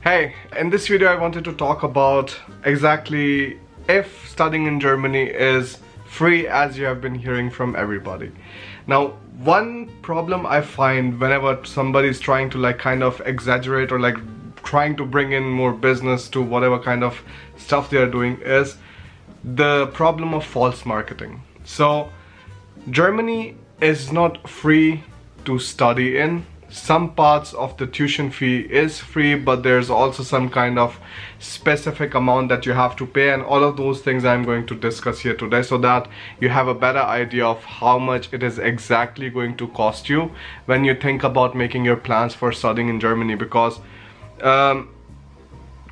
Hey, in this video I wanted to talk about exactly if studying in Germany is free as you have been hearing from everybody. Now, one problem I find whenever somebody is trying to kind of exaggerate or trying to bring in more business to whatever kind of stuff they are doing is the problem of false marketing. So, Germany is not free to study in. Some parts of the tuition fee is free, but there's also some kind of specific amount that you have to pay, and all of those things I'm going to discuss here today so that you have a better idea of how much it is exactly going to cost you when you think about making your plans for studying in Germany. Because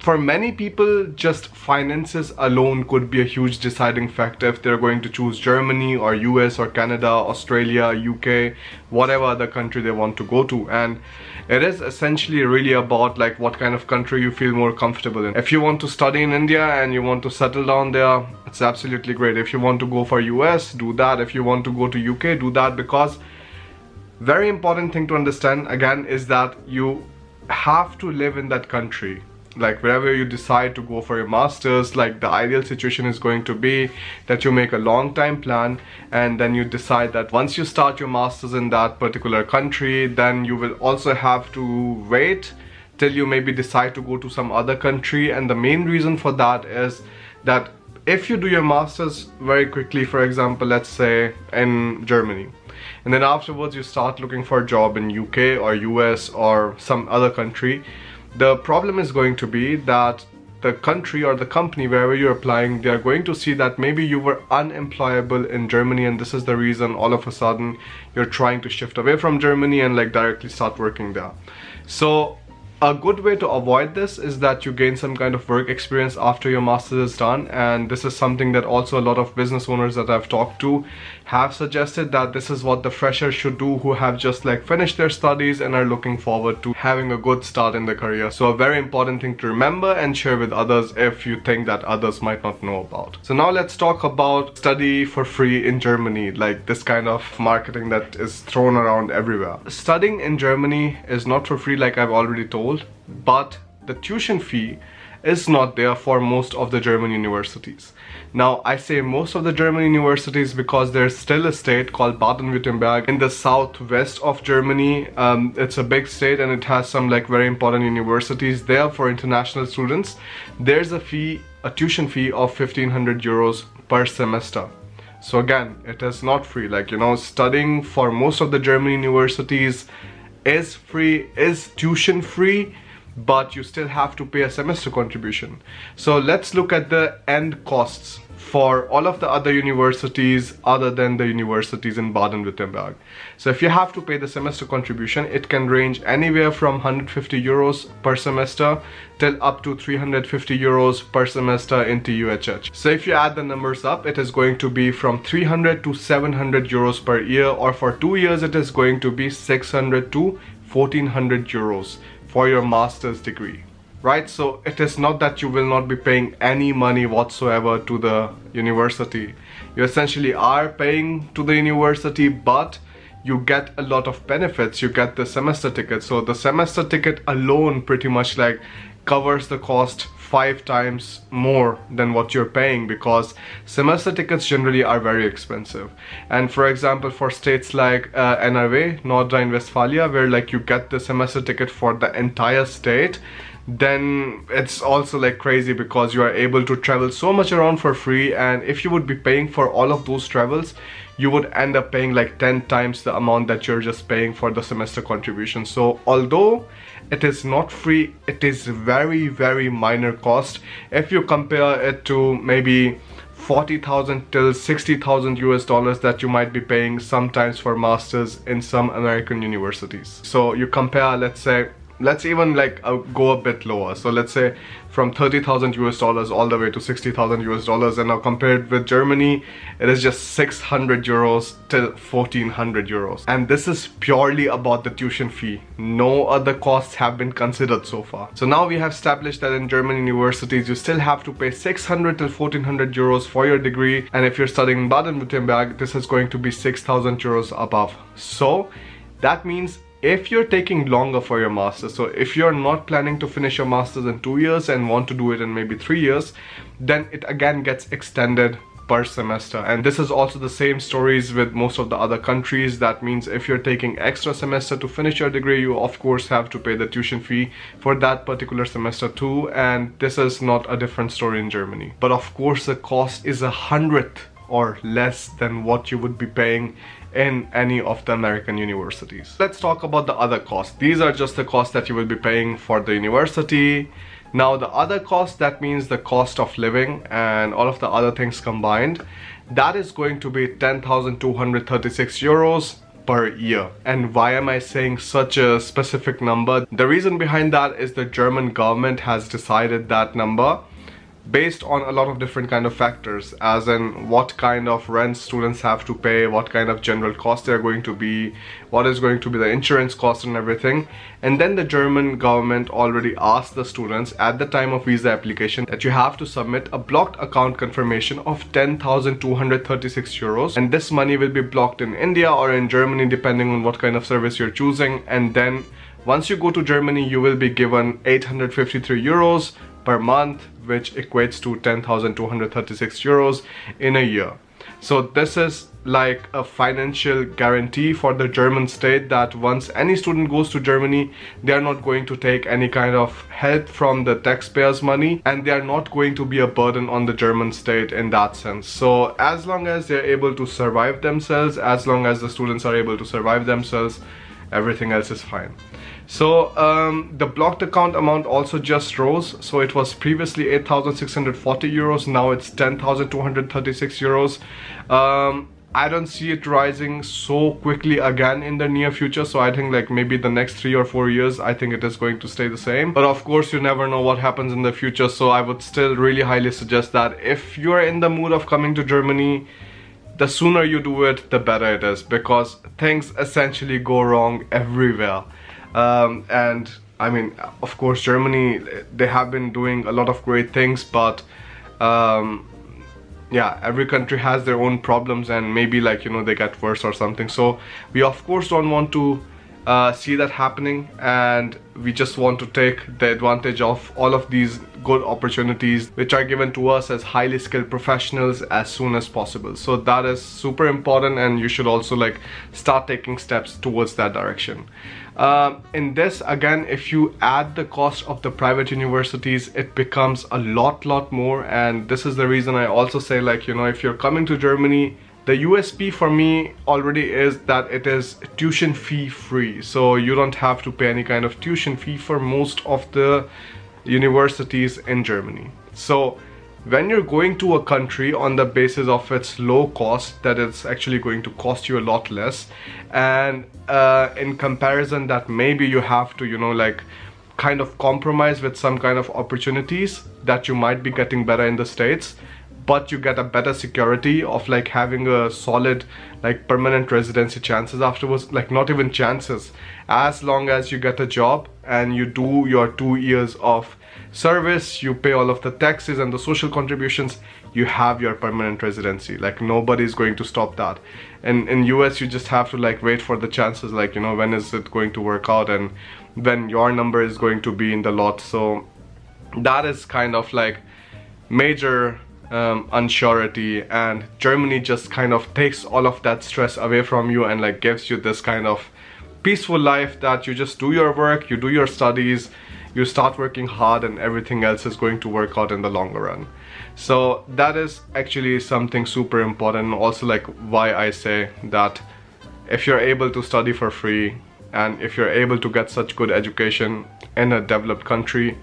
for many people, just finances alone could be a huge deciding factor if they're going to choose Germany or US or Canada, Australia, UK, whatever other country they want to go to. And it is essentially really about what kind of country you feel more comfortable in. If you want to study in India and you want to settle down there, it's absolutely great. If you want to go for US, do that. If you want to go to UK, do that. Because very important thing to understand again is that you have to live in that country. Wherever you decide to go for your masters, the ideal situation is going to be that you make a long time plan, and then you decide that once you start your masters in that particular country, then you will also have to wait till you maybe decide to go to some other country. And the main reason for that is that if you do your masters very quickly, for example, let's say in Germany, and then afterwards you start looking for a job in UK or US or some other country, the problem is going to be that the country or the company wherever you're applying, they are going to see that maybe you were unemployable in Germany, and this is the reason all of a sudden you're trying to shift away from Germany and directly start working there. So a good way to avoid this is that you gain some kind of work experience after your master's is done, and this is something that also a lot of business owners that I've talked to have suggested, that this is what the freshers should do who have just finished their studies and are looking forward to having a good start in their career. So a very important thing to remember and share with others if you think that others might not know about. So now let's talk about study for free in Germany, this kind of marketing that is thrown around everywhere. Studying in Germany is not for free, like I've already told, but the tuition fee is not there for most of the German universities. Now, I say most of the German universities because there's still a state called Baden-Württemberg in the southwest of Germany. It's a big state and it has some very important universities there for international students. There's a tuition fee of 1,500 euros per semester. So again, it is not free. Studying for most of the German universities is free, is tuition free, but you still have to pay a semester contribution. So let's look at the end costs for all of the other universities other than the universities in Baden-Württemberg. So if you have to pay the semester contribution, it can range anywhere from 150 euros per semester till up to 350 euros per semester in TUHH. So if you add the numbers up, it is going to be from 300 to 700 euros per year, or for 2 years it is going to be 600 to 1400 euros for your master's degree, right? So it is not that you will not be paying any money whatsoever to the university. You essentially are paying to the university, but you get a lot of benefits. You get the semester ticket. So the semester ticket alone pretty much covers the cost 5 times more than what you're paying, because semester tickets generally are very expensive. And for example, for states like NRW, North Rhine-Westphalia, where you get the semester ticket for the entire state, then it's also crazy because you are able to travel so much around for free. And if you would be paying for all of those travels, you would end up paying 10 times the amount that you're just paying for the semester contribution. So although it is not free, it is very, very minor cost if you compare it to maybe 40,000 till 60,000 US dollars that you might be paying sometimes for masters in some American universities. So you compare, let's even go a bit lower. So let's say from 30,000 US dollars all the way to 60,000 US dollars, and now compared with Germany, it is just 600 euros till 1,400 euros. And this is purely about the tuition fee. No other costs have been considered so far. So now we have established that in German universities, you still have to pay 600 till 1,400 euros for your degree. And if you're studying in Baden-Württemberg, this is going to be 6,000 euros above. So that means If you're taking longer for your master's, so if you're not planning to finish your master's in 2 years and want to do it in maybe 3 years, then it again gets extended per semester. And this is also the same stories with most of the other countries. That means if you're taking extra semester to finish your degree, you of course have to pay the tuition fee for that particular semester too. And this is not a different story in Germany. But of course the cost is 100th or less than what you would be paying in any of the American universities. Let's talk about the other costs. These are just the costs that you will be paying for the university. Now the other cost, that means the cost of living and all of the other things combined, that is going to be 10,236 euros per year. And why am I saying such a specific number? The reason behind that is the German government has decided that number based on a lot of different kind of factors, as in what kind of rent students have to pay, what kind of general costs they're going to be, what is going to be the insurance cost and everything. And then the German government already asked the students at the time of visa application that you have to submit a blocked account confirmation of 10,236 euros, and this money will be blocked in India or in Germany depending on what kind of service you're choosing. And then once you go to Germany, you will be given 853 euros per month, which equates to 10,236 euros in a year. So this is like a financial guarantee for the German state that once any student goes to Germany, they are not going to take any kind of help from the taxpayers' money, and they are not going to be a burden on the German state in that sense. So as long as they're able to survive themselves, as long as the students are able to survive themselves, everything else is fine. So the blocked account amount also just rose. So it was previously 8,640 euros, now it's 10,236 euros. I don't see it rising so quickly again in the near future, so I think like maybe the next 3 or 4 years I think it is going to stay the same. But of course you never know what happens in the future, so I would still really highly suggest that if you are in the mood of coming to Germany, the sooner you do it, the better it is, because things essentially go wrong everywhere. And I mean, of course, Germany, they have been doing a lot of great things, but yeah, every country has their own problems, and maybe like, you know, they get worse or something. So we of course don't want to see that happening, and we just want to take the advantage of all of these good opportunities which are given to us as highly skilled professionals as soon as possible. So that is super important, and you should also like start taking steps towards that direction. In this, again, if you add the cost of the private universities, it becomes a lot more. And this is the reason I also say, like, you know, if you're coming to Germany, the USP for me already is that it is tuition fee free. So you don't have to pay any kind of tuition fee for most of the universities in Germany. So when you're going to a country on the basis of its low cost, that it's actually going to cost you a lot less, and in comparison that maybe you have to, you know, like kind of compromise with some kind of opportunities that you might be getting better in the States, but you get a better security of like having a solid like permanent residency chances afterwards. Like not even chances, as long as you get a job and you do your 2 years of service, you pay all of the taxes and the social contributions, you have your permanent residency. Like nobody's going to stop that. And in US you just have to like wait for the chances, like, you know, when is it going to work out and when your number is going to be in the lot. So that is kind of like major unsurety, and Germany just kind of takes all of that stress away from you and like gives you this kind of peaceful life that you just do your work, you do your studies, you start working hard, and everything else is going to work out in the longer run. So that is actually something super important. Also like why I say that if you're able to study for free and if you're able to get such good education in a developed country,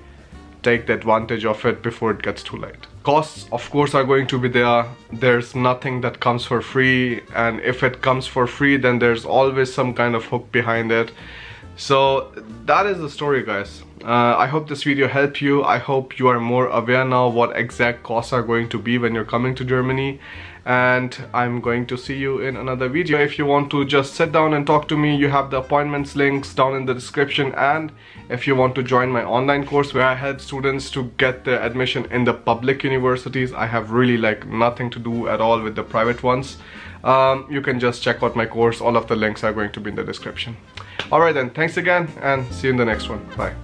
take the advantage of it before it gets too late. Costs of course are going to be there. There's nothing that comes for free, and if it comes for free then there's always some kind of hook behind it. So that is the story, guys. I hope this video helped you. I hope you are more aware now what exact costs are going to be when you're coming to Germany, and I'm going to see you in another video. If you want to just sit down and talk to me, you have the appointments links down in the description, and if you want to join my online course where I help students to get their admission in the public universities, I have really like nothing to do at all with the private ones, you can just check out my course. All of the links are going to be in the description. Alright then, thanks again and see you in the next one. Bye.